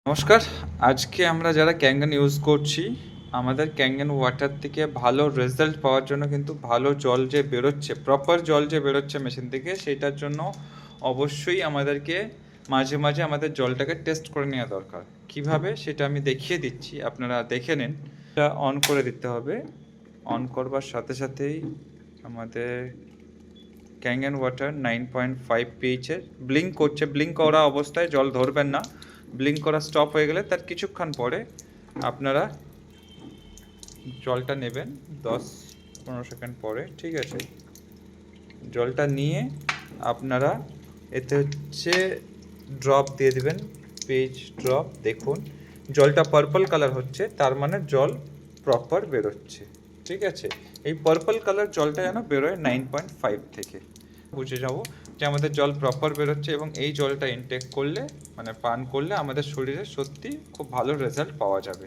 নমস্কার। আজকে আমরা যারা ক্যাঙ্গান ইউজ করছি, আমাদের ক্যাঙ্গান ওয়াটার থেকে ভালো রেজাল্ট পাওয়ার জন্য কিন্তু ভালো জল যে বেরোচ্ছে, প্রপার জল যে বেরোচ্ছে মেশিন থেকে, সেটার জন্য অবশ্যই আমাদেরকে মাঝে মাঝে আমাদের জলটাকে টেস্ট করে নেওয়া দরকার। কিভাবে সেটা আমি দেখিয়ে দিচ্ছি, আপনারা দেখে নিন। এটা অন করে দিতে হবে। অন করবার সাথে সাথেই আমাদের ক্যাঙ্গান ওয়াটার 9.5 পিএইচের ব্লিঙ্ক করছে। ব্লিঙ্ক করা অবস্থায় জল ধরবেন না। ব্লিঙ্ক করা স্টপ হয়ে গেলে তার কিছুক্ষণ পরে আপনারা জলটা নেবেন 10-15 সেকেন্ড পরে, ঠিক আছে? জলটা নিয়ে আপনারা এতে হচ্ছে ড্রপ দিয়ে দেবেন, পেজ ড্রপ। দেখুন জলটা পার্পল কালার হচ্ছে, তার মানে জল প্রপার বেরোচ্ছে, ঠিক আছে? এই পার্পল কালার জলটা যেন বেরোয় 9.5 থেকে, বুঝে যাবো যে আমাদের জল প্রপার বেরোচ্ছে। এবং এই জলটা ইনটেক করলে, মানে পান করলে, আমাদের শরীরে সত্যি খুব ভালো রেজাল্ট পাওয়া যাবে।